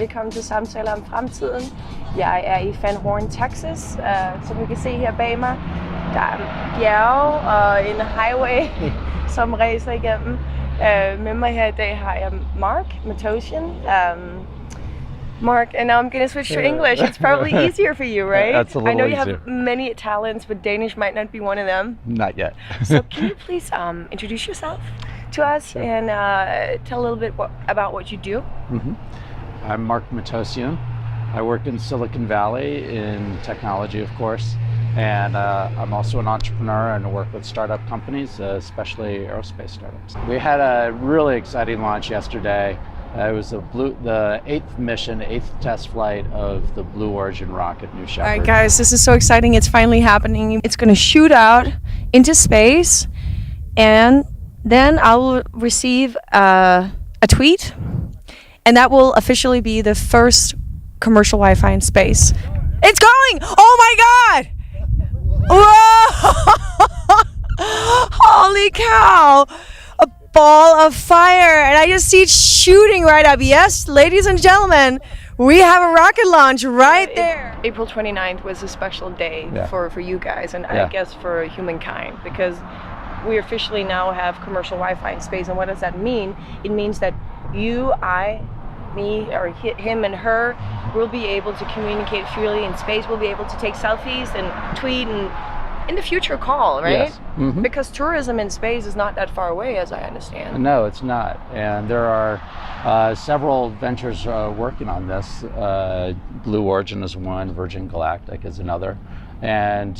velkommen til Samtaler om Fremtiden. Jeg er i Van Horn, Texas, som I kan se her bag mig. Der er bjerge og en highway, som rejser igennem. Med mig her i dag har jeg Matossian. Mark, and now I'm going to switch to English. It's probably easier for you, right? That's a little I know you easier. have many talents, but Danish might not be one of them. Not yet. So can you please introduce yourself to us and tell a little bit about what you do? Mm-hmm. I'm Mark Matossian. I work in Silicon Valley in technology, of course, and I'm also an entrepreneur and work with startup companies, especially aerospace startups. We had a really exciting launch yesterday. It was the eighth test flight of the Blue Origin rocket, New Shepard. All right, guys, this is so exciting. It's finally happening. It's going to shoot out into space, and then I will receive a tweet, and that will officially be the first commercial Wi-Fi in space. It's going! Oh my God! Whoa! Holy cow! A ball of fire, and I just see it shooting right up. Yes, ladies and gentlemen, we have a rocket launch right there. April 29th was a special day for you guys, and I guess for humankind, because we officially now have commercial Wi-Fi in space. And what does that mean? It means that you, I, me, or him and her will be able to communicate freely in space. We'll be able to take selfies and tweet and in the future call, right? Yes. Mm-hmm. Because tourism in space is not that far away, as I understand. No, it's not. And there are several ventures working on this. Blue Origin is one, Virgin Galactic is another. And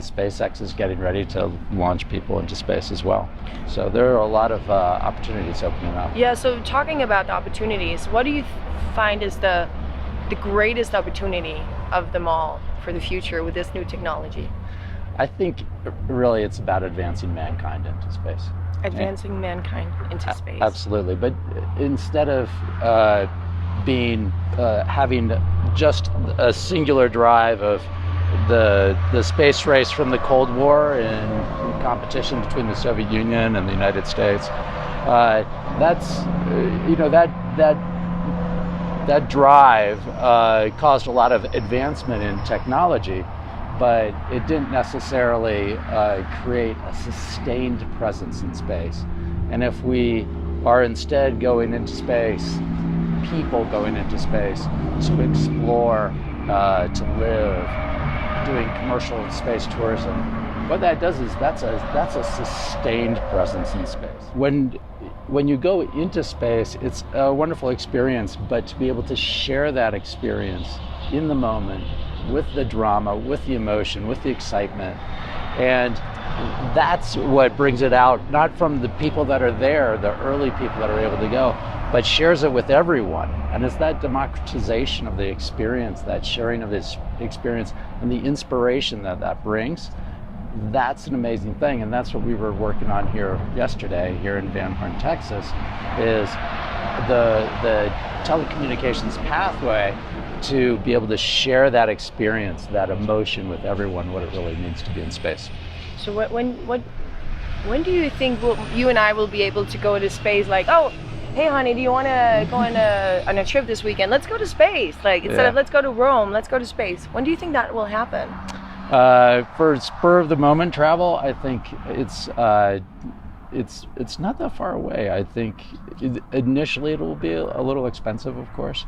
SpaceX is getting ready to launch people into space as well. So there are a lot of opportunities opening up. Yeah, so talking about the opportunities, what do you find is the greatest opportunity of them all for the future with this new technology? I think really it's about advancing mankind into space. Advancing mankind into space. Absolutely, but instead of having just a singular drive of the space race from the Cold War in competition between the Soviet Union and the United States, that drive caused a lot of advancement in technology, but it didn't necessarily create a sustained presence in space. And if we are instead going into space, people going into space to explore, to live, doing commercial space tourism, what that does is that's a sustained presence in space. When you go into space, it's a wonderful experience, but to be able to share that experience in the moment, with the drama, with the emotion, with the excitement, and that's what brings it out, not from the people that are there, the early people that are able to go, but shares it with everyone. And it's that democratization of the experience, that sharing of this experience, and the inspiration that brings. That's an amazing thing, and that's what we were working on here yesterday, here in Van Horn, Texas, is the telecommunications pathway to be able to share that experience, that emotion with everyone, what it really means to be in space. So when do you think you and I will be able to go to space? Like, oh, hey honey, do you want to go on a trip this weekend? Let's go to space. Like, instead of let's go to Rome, let's go to space. When do you think that will happen? For spur of the moment travel, I think it's not that far away. I think initially it will be a little expensive, of course,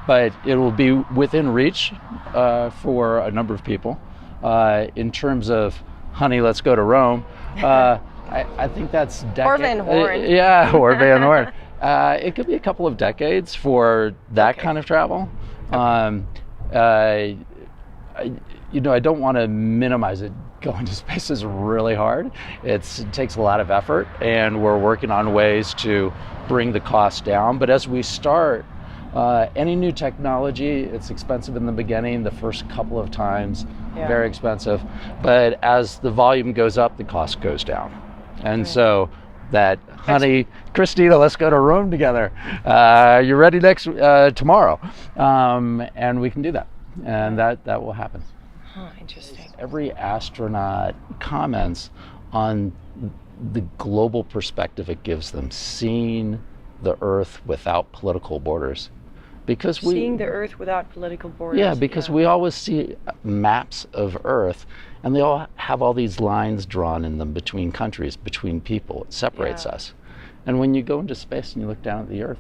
but it will be within reach for a number of people. In terms of, honey, let's go to Rome, I think that's or Van Horn. Yeah, or Van Horn. It could be a couple of decades for that kind of travel. I don't want to minimize it. Going to space is really hard. It takes a lot of effort, and we're working on ways to bring the cost down. But as we start, any new technology, it's expensive in the beginning, the first couple of times, very expensive. But as the volume goes up, the cost goes down. And so that, honey, Christina, let's go to Rome together. You're ready tomorrow? And we can do that. And that will happen. Huh, interesting. Every astronaut comments on the global perspective it gives them, seeing the Earth without political borders. Because seeing the Earth without political borders. Yeah, because we always see maps of Earth, and they all have all these lines drawn in them between countries, between people. It separates us. And when you go into space and you look down at the Earth,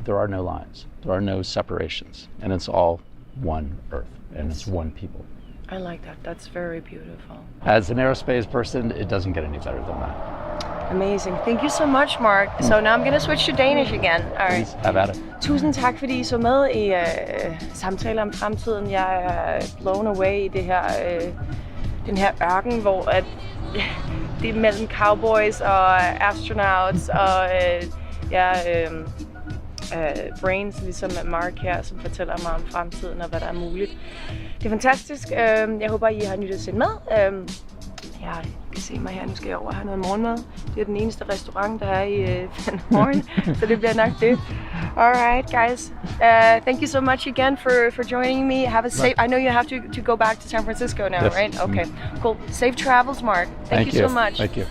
there are no lines, there are no separations, and it's all one Earth, and it's one people. I like that. That's very beautiful. As an aerospace person, it doesn't get any better than that. Amazing. Thank you so much, Mark. So now I'm going to switch to Danish again. All right. Please, have at it. Tusind tak, fordi I så med i Samtaler om fremtiden. Jeg er blown away i det her, den her ørken, hvor at, det er mellem cowboys og astronauts og brains, ligesom Mark her, som fortæller mig om fremtiden og hvad der er muligt. Det er fantastisk. Jeg håber, I har nyttet at se med. Jeg kan se mig her, nu skal jeg over og have noget morgenmad. Det er den eneste restaurant, der er i morgen, så det bliver nok det. Alright, guys. Thank you so much again for joining me. Have a safe. I know you have to go back to San Francisco now, yes. Right? Okay, cool. Safe travels, Mark. Thank you so much. Thank you.